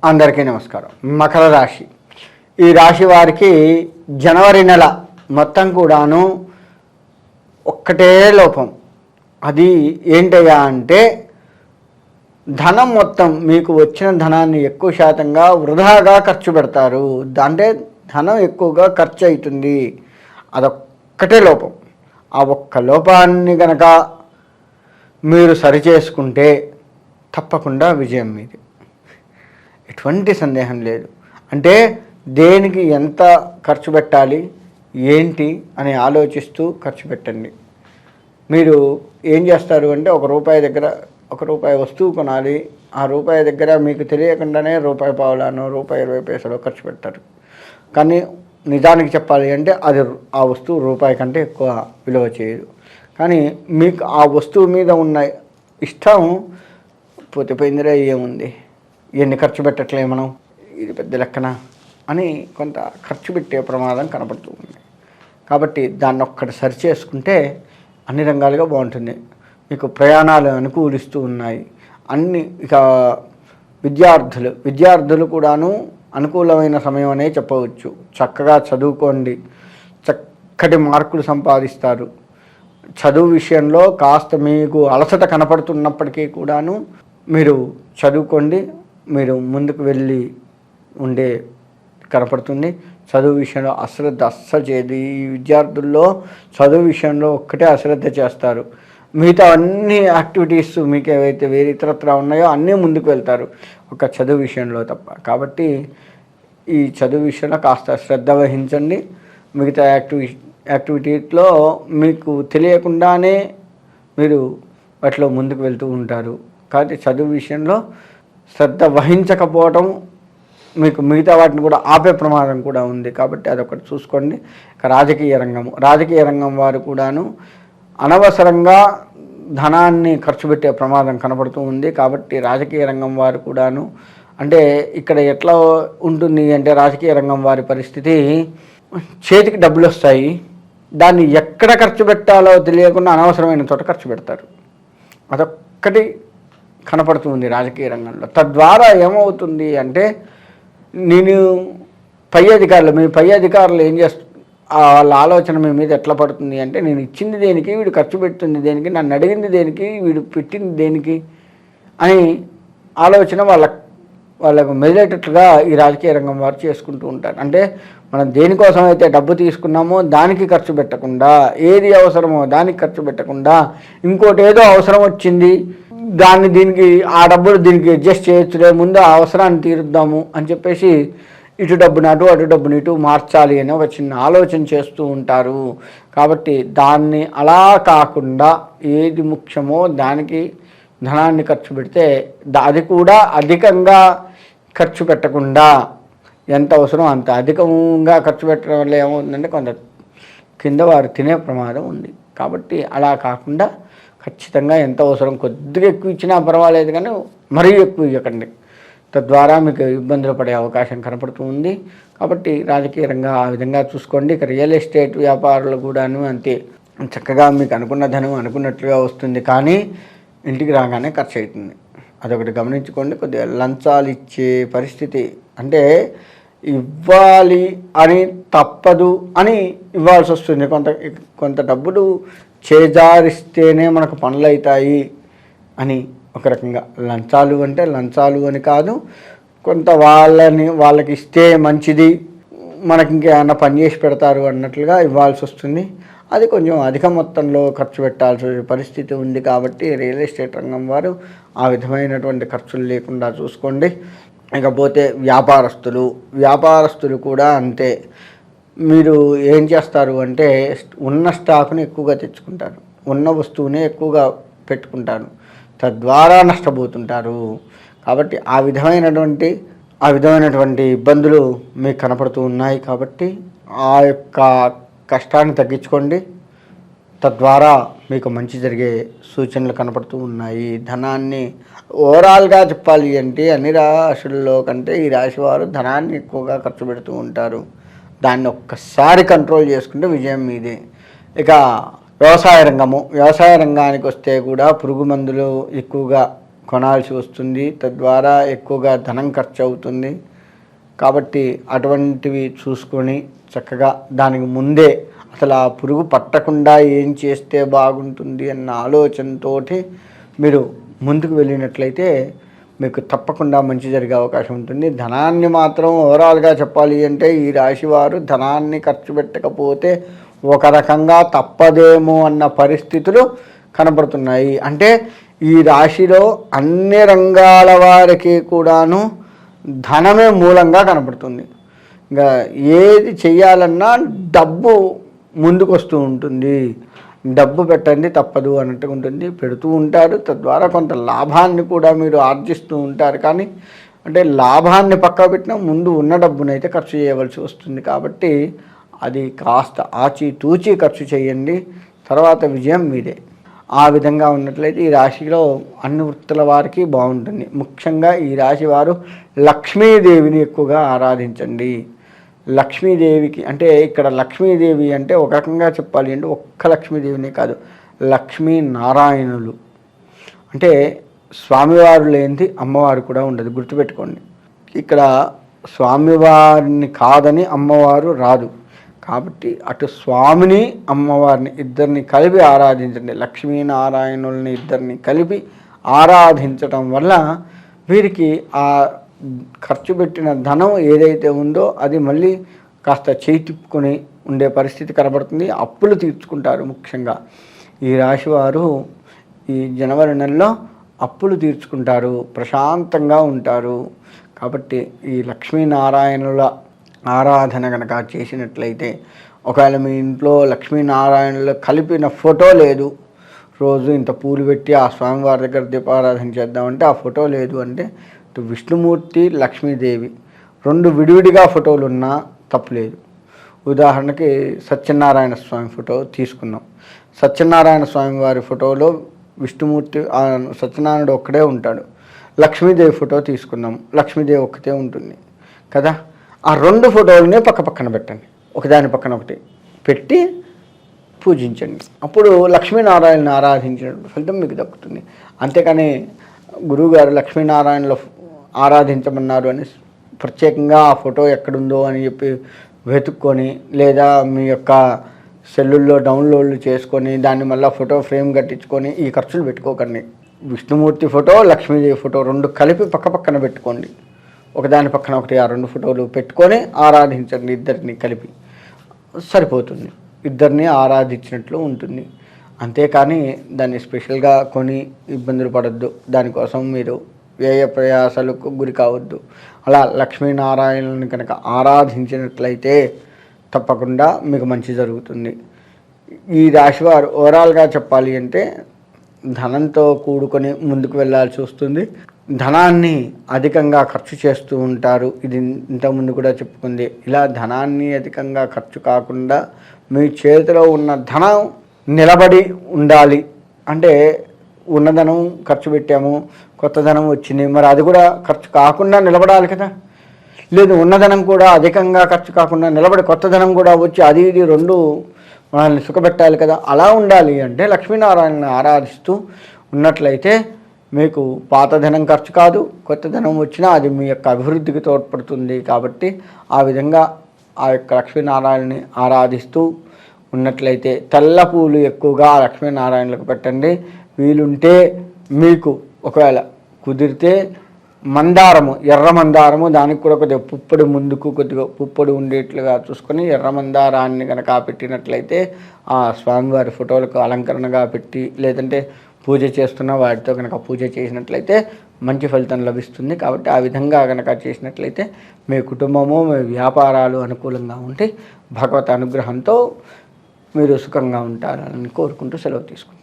అందరికీ నమస్కారం. మకర రాశి, ఈ రాశి వారికి జనవరి నెల మొత్తం కూడాను ఒక్కటే లోపం. అది ఏంటయ్యా అంటే ధనం మొత్తం మీకు వచ్చిన ధనాన్ని ఎక్కువ శాతంగా వృధాగా ఖర్చు పెడతారు. అంటే ధనం ఎక్కువగా ఖర్చు అవుతుంది. అదొక్కటే లోపం. ఆ ఒక్క లోపాన్ని గనక మీరు సరిచేసుకుంటే తప్పకుండా విజయం మీది, ఎటువంటి సందేహం లేదు. అంటే దేనికి ఎంత ఖర్చు పెట్టాలి ఏంటి అని ఆలోచిస్తూ ఖర్చు పెట్టండి. మీరు ఏం చేస్తారు అంటే ₹1 వస్తువు కొనాలి. ఆ రూపాయి దగ్గర మీకు తెలియకుండానే ₹1.50 ₹1.20 ఖర్చు పెడతారు. కానీ నిజానికి చెప్పాలి అంటే అది ఆ వస్తువు రూపాయి కంటే ఎక్కువ విలువ చేయదు. కానీ మీకు ఆ వస్తువు మీద ఉన్న ఇష్టం పోయిపోయిందిరే, ఏముంది, ఎన్ని ఖర్చు పెట్టట్లే మనం, ఇది పెద్ద లెక్కన అని కొంత ఖర్చు పెట్టే ప్రమాదం కనపడుతూ ఉంది. కాబట్టి దాన్ని ఒక్కటి సరి చేసుకుంటే అన్ని రంగాలుగా బాగుంటుంది. మీకు ప్రయాణాలు అనుకూలిస్తూ ఉన్నాయి అన్ని. ఇక విద్యార్థులు కూడాను అనుకూలమైన సమయం అనే చెప్పవచ్చు. చక్కగా చదువుకోండి, చక్కటి మార్కులు సంపాదిస్తారు. చదువు విషయంలో కాస్త మీకు అలసట కనపడుతున్నప్పటికీ కూడాను మీరు చదువుకోండి, మీరు ముందుకు వెళ్ళి ఉండే కనపడుతుంది. చదువు విషయంలో అశ్రద్ధ అస్సలు చేయదు. ఈ విద్యార్థుల్లో చదువు విషయంలో ఒక్కటే అశ్రద్ధ చేస్తారు. మిగతా అన్ని యాక్టివిటీస్ మీకు ఏవైతే వేరే ఇతరత్ర ఉన్నాయో అన్నీ ముందుకు వెళ్తారు, ఒక చదువు విషయంలో తప్ప. కాబట్టి ఈ చదువు విషయంలో కాస్త శ్రద్ధ వహించండి. మిగతా యాక్టివిటీలో మీకు తెలియకుండానే మీరు వాటిలో ముందుకు వెళ్తూ ఉంటారు. కాబట్టి చదువు విషయంలో శ్రద్ధ వహించకపోవటం మీకు మిగతా వాటిని కూడా ఆపే ప్రమాదం కూడా ఉంది. కాబట్టి అదొకటి చూసుకోండి. ఇక రాజకీయ రంగం వారు కూడాను అనవసరంగా ధనాన్ని ఖర్చు పెట్టే ప్రమాదం కనబడుతూ ఉంది. కాబట్టి రాజకీయ రంగం వారు కూడాను అంటే ఇక్కడ ఎట్లా ఉంటుంది అంటే రాజకీయ రంగం వారి పరిస్థితి, చేతికి డబ్బులు వస్తాయి, దాన్ని ఎక్కడ ఖర్చు పెట్టాలో తెలియకుండా అనవసరమైన చోట ఖర్చు పెడతారు. అదొక్కటి కనపడుతుంది రాజకీయ రంగంలో. తద్వారా ఏమవుతుంది అంటే మీ పై అధికారులు ఏం చేస్తారు, వాళ్ళ ఆలోచన మీ మీద ఎట్లా పడుతుంది అంటే నేను ఇచ్చింది దేనికి, వీడు ఖర్చు పెడుతుంది దేనికి, నన్ను అడిగింది దేనికి, వీడు పెట్టింది దేనికి అని ఆలోచన వాళ్ళకు మెదిలేటట్లుగా ఈ రాజకీయ రంగం వారు చేసుకుంటూ ఉంటారు. అంటే మనం దేనికోసం అయితే డబ్బు తీసుకున్నామో దానికి ఖర్చు పెట్టకుండా, ఏది అవసరమో దానికి ఖర్చు పెట్టకుండా, ఇంకోటి ఏదో అవసరం వచ్చింది దీనికి ఆ డబ్బులు దీనికి అడ్జస్ట్ చేయొచ్చులే, ముందు ఆ అవసరాన్ని తీరుద్దాము అని చెప్పేసి ఇటు డబ్బుని అటు డబ్బుని ఇటు మార్చాలి అని ఒక చిన్న ఆలోచన చేస్తూ ఉంటారు. కాబట్టి దాన్ని అలా కాకుండా ఏది ముఖ్యమో దానికి ధనాన్ని ఖర్చు పెడితే అది కూడా అధికంగా ఖర్చు పెట్టకుండా ఎంత అవసరం అంత అధికంగా ఖర్చు పెట్టడం వల్ల ఏమవుతుందంటే కొంత కింద వారు తినే ప్రమాదం ఉంది. కాబట్టి అలా కాకుండా ఖచ్చితంగా ఎంత అవసరం కొద్దిగా ఎక్కువ ఇచ్చినా పర్వాలేదు, కానీ మరీ ఎక్కువ ఇవ్వకండి. తద్వారా మీకు ఇబ్బందులు పడే అవకాశం కనపడుతూ ఉంది. కాబట్టి రాజకీయ రంగం ఆ విధంగా చూసుకోండి. ఇక రియల్ ఎస్టేట్ వ్యాపారులు కూడాను అంతే. చక్కగా మీకు అనుకున్న ధనం అనుకున్నట్లుగా వస్తుంది, కానీ ఇంటికి రాగానే ఖర్చు అవుతుంది. అదొకటి గమనించుకోండి. కొద్దిగా లంచాలు ఇచ్చే పరిస్థితి, అంటే ఇవ్వాలి అని తప్పదు అని ఇవ్వాల్సి వస్తుంది. కొంత డబ్బులు చేజారిస్తేనే మనకు పనులు అవుతాయి అని ఒక రకంగా లంచాలు అంటే లంచాలు అని కాదు, కొంత వాళ్ళకి ఇస్తే మంచిది, మనకి ఇంకేమన్నా పని చేసి పెడతారు అన్నట్లుగా ఇవ్వాల్సి వస్తుంది. అది కొంచెం అధిక మొత్తంలో ఖర్చు పెట్టాల్సిన పరిస్థితి ఉంది. కాబట్టి రియల్ ఎస్టేట్ రంగం వారు ఆ విధమైనటువంటి ఖర్చులు లేకుండా చూసుకోండి. ఇకపోతే వ్యాపారస్తులు కూడా అంతే. మీరు ఏం చేస్తారు అంటే ఉన్న స్టాక్ని ఎక్కువగా తెచ్చుకుంటారు, ఉన్న వస్తువునే ఎక్కువగా పెట్టుకుంటారు, తద్వారా నష్టపోతుంటారు. కాబట్టి ఆ విధమైనటువంటి ఇబ్బందులు మీకు కనపడుతూ ఉన్నాయి. కాబట్టి ఆ యొక్క కష్టాన్ని తగ్గించుకోండి. తద్వారా మీకు మంచి జరిగే సూచనలు కనపడుతూ ఉన్నాయి. ధనాన్ని ఓవరాల్గా చెప్పాలి అంటే అన్ని రాశుల్లో కంటే ఈ రాశి వారు ధనాన్ని ఎక్కువగా ఖర్చు పెడుతూ ఉంటారు. దాన్ని ఒక్కసారి కంట్రోల్ చేసుకుంటే విజయం మీదే. ఇక వ్యవసాయ రంగానికి వస్తే కూడా పురుగు మందులు ఎక్కువగా కొనాల్సి వస్తుంది, తద్వారా ఎక్కువగా ధనం ఖర్చు అవుతుంది. కాబట్టి అటువంటివి చూసుకొని చక్కగా దానికి ముందే అసలు ఆ పురుగు పట్టకుండా ఏం చేస్తే బాగుంటుంది అన్న ఆలోచనతో మీరు ముందుకు వెళ్ళినట్లయితే మీకు తప్పకుండా మంచి జరిగే అవకాశం ఉంటుంది. ధనాన్ని మాత్రం ఓవరాల్గా చెప్పాలి అంటే ఈ రాశివారు ధనాన్ని ఖర్చు పెట్టకపోతే ఒక రకంగా తప్పదేమో అన్న పరిస్థితులు కనబడుతున్నాయి. అంటే ఈ రాశిలో అన్ని రంగాల వారికి కూడాను ధనమే మూలంగా కనబడుతుంది. ఇంకా ఏది చెయ్యాలన్నా డబ్బు ముందుకు వస్తూ ఉంటుంది. డబ్బు పెట్టండి తప్పదు అన్నట్టుగా ఉంటుంది, పెడుతూ ఉంటారు. తద్వారా కొంత లాభాన్ని కూడా మీరు ఆర్జిస్తూ ఉంటారు. కానీ అంటే లాభాన్ని పక్క పెట్టినా ముందు ఉన్న డబ్బునైతే ఖర్చు చేయవలసి వస్తుంది. కాబట్టి అది కాస్త ఆచితూచి ఖర్చు చేయండి, తర్వాత విజయం మీదే. ఆ విధంగా ఉన్నట్లయితే ఈ రాశిలో అన్ని వృత్తుల వారికి బాగుంటుంది. ముఖ్యంగా ఈ రాశి వారు లక్ష్మీదేవిని ఎక్కువగా ఆరాధించండి. లక్ష్మీదేవికి అంటే ఇక్కడ లక్ష్మీదేవి అంటే ఒక రకంగా చెప్పాలి అంటే ఒక్క లక్ష్మీదేవినే కాదు, లక్ష్మీనారాయణులు అంటే స్వామివారు లేనిది అమ్మవారు కూడా ఉండదు, గుర్తుపెట్టుకోండి. ఇక్కడ స్వామివారిని కాదని అమ్మవారు రాదు. కాబట్టి అటు స్వామిని అమ్మవారిని ఇద్దరిని కలిపి ఆరాధించండి. లక్ష్మీనారాయణుల్ని ఇద్దరిని కలిపి ఆరాధించటం వల్ల వీరికి ఆ ఖర్చు పెట్టిన ధనం ఏదైతే ఉందో అది మళ్ళీ కాస్త చేయి తిప్పుకొని ఉండే పరిస్థితి కనబడుతుంది. అప్పులు తీర్చుకుంటారు. ముఖ్యంగా ఈ రాశివారు ఈ జనవరి నెలలో అప్పులు తీర్చుకుంటారు, ప్రశాంతంగా ఉంటారు. కాబట్టి ఈ లక్ష్మీనారాయణుల ఆరాధన కనుక చేసినట్లయితే, ఒకవేళ మీ ఇంట్లో లక్ష్మీనారాయణులు కలిపిన ఫోటో లేదు, రోజు ఇంత పూలు పెట్టి ఆ స్వామివారి దగ్గర దీపారాధన చేద్దామంటే ఆ ఫోటో లేదు అంటే ఇటు విష్ణుమూర్తి లక్ష్మీదేవి రెండు విడివిడిగా ఫోటోలు ఉన్నా తప్పులేదు. ఉదాహరణకి సత్యనారాయణ స్వామి ఫోటో తీసుకున్నాం. సత్యనారాయణ స్వామి వారి ఫోటోలో విష్ణుమూర్తి సత్యనారాయణుడు ఒక్కడే ఉంటాడు. లక్ష్మీదేవి ఫోటో తీసుకున్నాం, లక్ష్మీదేవి ఒక్కటే ఉంటుంది కదా. ఆ రెండు ఫోటోలనే పక్కన పెట్టండి, ఒకదాని పక్కన ఒకటి పెట్టి పూజించండి. అప్పుడు లక్ష్మీనారాయణని ఆరాధించిన ఫలితం మీకు దక్కుతుంది. అంతేకాని గురువుగారు లక్ష్మీనారాయణలో ఆరాధించమన్నారు అని ప్రత్యేకంగా ఆ ఫోటో ఎక్కడుందో అని చెప్పి వెతుక్కొని, లేదా మీ యొక్క సెల్లుల్లో డౌన్లోడ్లు చేసుకొని దాన్ని మళ్ళీ ఫోటో ఫ్రేమ్ కట్టించుకొని ఈ ఖర్చులు పెట్టుకోకండి. విష్ణుమూర్తి ఫోటో, లక్ష్మీదేవి ఫోటో రెండు కలిపి పక్కన పెట్టుకోండి. ఒకదాని పక్కన ఒకటి ఆ రెండు ఫోటోలు పెట్టుకొని ఆరాధించండి. ఇద్దరిని కలిపి సరిపోతుంది, ఇద్దరిని ఆరాధించినట్లు ఉంటుంది. అంతేకాని దాన్ని స్పెషల్గా కొని ఇబ్బందులు పడద్దు, దానికోసం మీరు వ్యయ ప్రయాసాలకు గురి కావద్దు. అలా లక్ష్మీనారాయణని కనుక ఆరాధించినట్లయితే తప్పకుండా మీకు మంచి జరుగుతుంది. ఈ రాశివారు ఓవరాల్గా చెప్పాలి అంటే ధనంతో కూడుకొని ముందుకు వెళ్ళాల్సి వస్తుంది. ధనాన్ని అధికంగా ఖర్చు చేస్తూ ఉంటారు. ఇది ఇంతకుముందు కూడా చెప్పుకుంది. ఇలా ధనాన్ని అధికంగా ఖర్చు కాకుండా మీ చేతిలో ఉన్న ధనం నిలబడి ఉండాలి. అంటే ఉన్న ధనం ఖర్చు పెట్టాము, కొత్త ధనం వచ్చింది, మరి అది కూడా ఖర్చు కాకుండా నిలబడాలి కదా. లేదు, ఉన్నధనం కూడా అధికంగా ఖర్చు కాకుండా నిలబడి కొత్త ధనం కూడా వచ్చి అది ఇది రెండు మనల్ని సుఖపెట్టాలి కదా. అలా ఉండాలి అంటే లక్ష్మీనారాయణని ఆరాధిస్తూ ఉన్నట్లయితే మీకు పాత ధనం ఖర్చు కాదు, కొత్త ధనం వచ్చినా అది మీ యొక్క అభివృద్ధికి తోడ్పడుతుంది. కాబట్టి ఆ విధంగా ఆ యొక్క లక్ష్మీనారాయణని ఆరాధిస్తూ ఉన్నట్లయితే తెల్ల పూలు ఎక్కువగా లక్ష్మీనారాయణలకు పెట్టండి. వీలుంటే మీకు ఒకవేళ కుదిరితే మందారము, ఎర్ర మందారము, దానికి కూడా కొద్దిగా పుప్పొడి ముందుకు కొద్దిగా పుప్పొడి ఉండేట్లుగా చూసుకొని ఎర్ర మందారాన్ని కనుక పెట్టినట్లయితే ఆ స్వామివారి ఫోటోలకు అలంకరణగా పెట్టి, లేదంటే పూజ చేస్తున్న వాటితో కనుక పూజ చేసినట్లయితే మంచి ఫలితం లభిస్తుంది. కాబట్టి ఆ విధంగా కనుక చేసినట్లయితే మీ కుటుంబము, మీ వ్యాపారాలు అనుకూలంగా ఉంటే భగవత్ అనుగ్రహంతో మీరు సుఖంగా ఉంటారని కోరుకుంటూ సెలవు తీసుకుంటారు.